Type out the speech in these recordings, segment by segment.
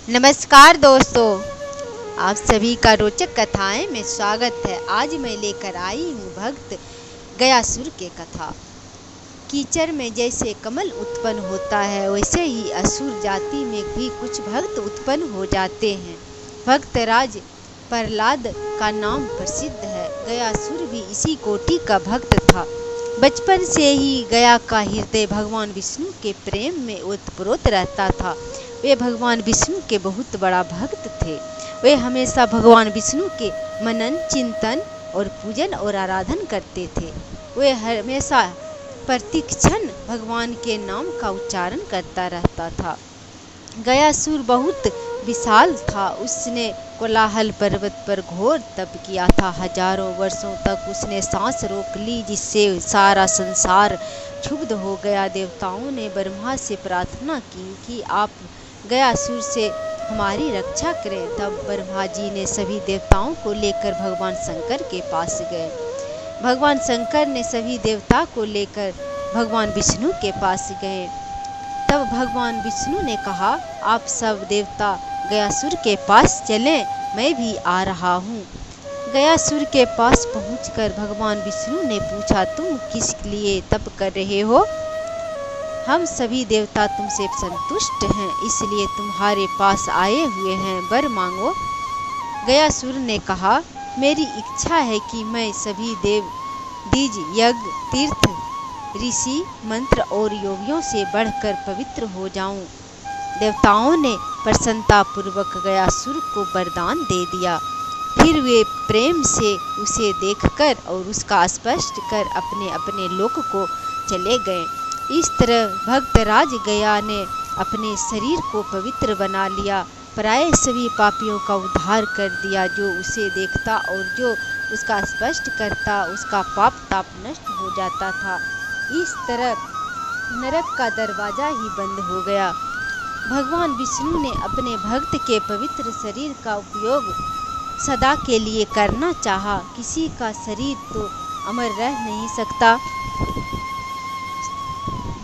नमस्कार दोस्तों, आप सभी का रोचक कथाएं में स्वागत है। आज मैं लेकर आई हूँ भक्त गयासुर के कथा। कीचड़ में जैसे कमल उत्पन्न होता है, वैसे ही असुर जाति में भी कुछ भक्त उत्पन्न हो जाते हैं। भक्तराज प्रहलाद का नाम प्रसिद्ध है। गयासुर भी इसी कोटि का भक्त था। बचपन से ही गया का हृदय भगवान विष्णु के प्रेम में ओतप्रोत रहता था। वे भगवान विष्णु के बहुत बड़ा भक्त थे। वे हमेशा भगवान विष्णु के मनन, चिंतन और पूजन और आराधन करते थे। वे हमेशा प्रतिक्षण भगवान के नाम का उच्चारण करता रहता था। गयासुर बहुत विशाल था। उसने कोलाहल पर्वत पर घोर तप किया था। हजारों वर्षों तक उसने सांस रोक ली, जिससे सारा संसार क्षुब्ध हो गया। देवताओं ने ब्रह्मा से प्रार्थना की कि आप गयासुर से हमारी रक्षा करें। तब ब्रह्मा जी ने सभी देवताओं को लेकर भगवान शंकर के पास गए। भगवान शंकर ने सभी देवता को लेकर भगवान विष्णु के पास गए। तब भगवान विष्णु ने कहा, आप सब देवता गयासुर के पास चलें, मैं भी आ रहा हूँ। गयासुर के पास पहुंचकर भगवान विष्णु ने पूछा, तुम किस लिए तप कर रहे हो? हम सभी देवता तुमसे संतुष्ट हैं, इसलिए तुम्हारे पास आए हुए हैं, वर मांगो। गयासुर ने कहा, मेरी इच्छा है कि मैं सभी देव, द्विज, यज्ञ, तीर्थ, ऋषि, मंत्र और योगियों से बढ़कर पवित्र हो जाऊं। देवताओं ने प्रसन्नता पूर्वक गयासुर को वरदान दे दिया। फिर वे प्रेम से उसे देखकर और उसका स्पर्श कर अपने अपने लोक को चले गए। इस तरह भक्तराज गया ने अपने शरीर को पवित्र बना लिया। प्राय सभी पापियों का उद्धार कर दिया। जो उसे देखता और जो उसका स्पर्श करता, उसका पाप ताप नष्ट हो जाता था। इस तरह नरक का दरवाजा ही बंद हो गया। भगवान विष्णु ने अपने भक्त के पवित्र शरीर का उपयोग सदा के लिए करना चाहा। किसी का शरीर तो अमर रह नहीं सकता।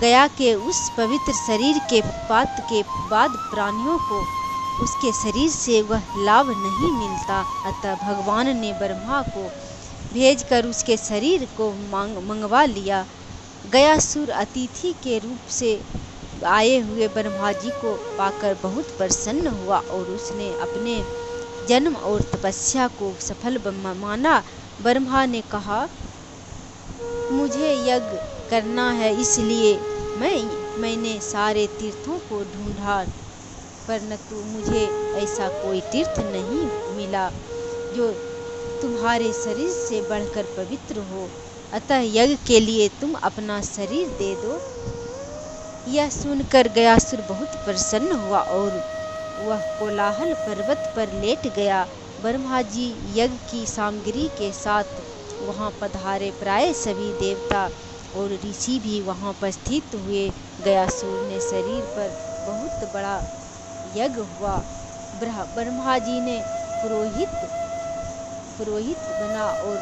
गया के उस पवित्र शरीर के पात के बाद प्राणियों को उसके शरीर से वह लाभ नहीं मिलता। अतः भगवान ने ब्रह्मा को भेजकर उसके शरीर को मंगवा लिया। गयासुर अतिथि के रूप से आए हुए ब्रह्मा जी को पाकर बहुत प्रसन्न हुआ और उसने अपने जन्म और तपस्या को सफल माना। ब्रह्मा ने कहा, मुझे यज्ञ करना है, इसलिए मैंने सारे तीर्थों को ढूंढा, परंतु मुझे ऐसा कोई तीर्थ नहीं मिला जो तुम्हारे शरीर से बढ़कर पवित्र हो। अतः यज्ञ के लिए तुम अपना शरीर दे दो। यह सुनकर गयासुर बहुत प्रसन्न हुआ और वह कोलाहल पर्वत पर लेट गया। ब्रह्मा जी यज्ञ की सामग्री के साथ वहां पधारे। प्राय सभी देवता और ऋषि भी वहां उपस्थित हुए। गयासुर ने शरीर पर बहुत बड़ा यज्ञ हुआ। ब्रह्मा जी ने पुरोहित बना और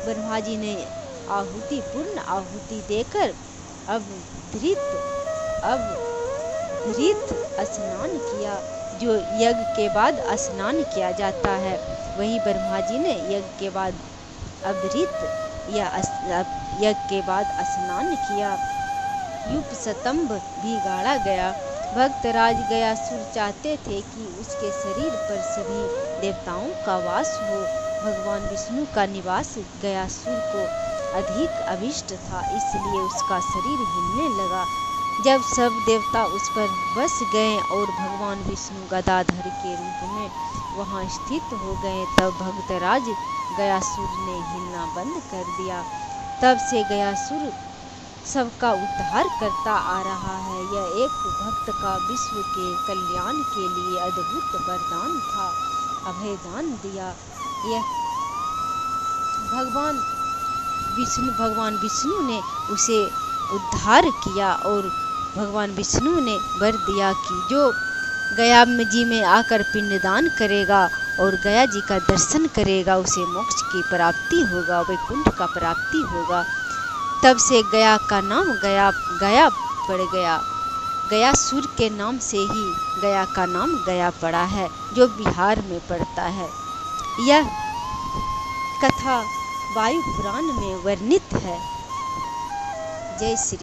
ब्रह्मा जी ने पूर्ण आहुति देकर अब धृत स्नान किया, जो यज्ञ के बाद स्नान किया जाता है। वही ब्रह्मा जी ने यज्ञ के बाद अभृत या यज्ञ के बाद स्नान किया। यूप स्तंभ भी गाड़ा गया। भक्तराज गयासुर चाहते थे कि उसके शरीर पर सभी देवताओं का वास हो। भगवान विष्णु का निवास गयासुर को अधिक अभिष्ट था, इसलिए उसका शरीर हिलने लगा। जब सब देवता उस पर बस गए और भगवान विष्णु गदाधर के रूप में वहां स्थित हो गए, तब भक्तराज गयासुर ने हिलना बंद कर दिया। तब से गयासुर सबका उद्धार करता आ रहा है। यह एक भक्त का विश्व के कल्याण के लिए अद्भुत वरदान था। अभयदान दिया। यह भगवान विष्णु ने उसे उद्धार किया और भगवान विष्णु ने वर दिया कि जो गया जी में आकर पिंडदान करेगा और गया जी का दर्शन करेगा, उसे मोक्ष की प्राप्ति होगा, वैकुंठ का प्राप्ति होगा। तब से गया का नाम गया पड़ गया। गयासुर के नाम से ही गया का नाम गया पड़ा है, जो बिहार में पड़ता है। यह कथा वायु पुराण में वर्णित है। जय श्री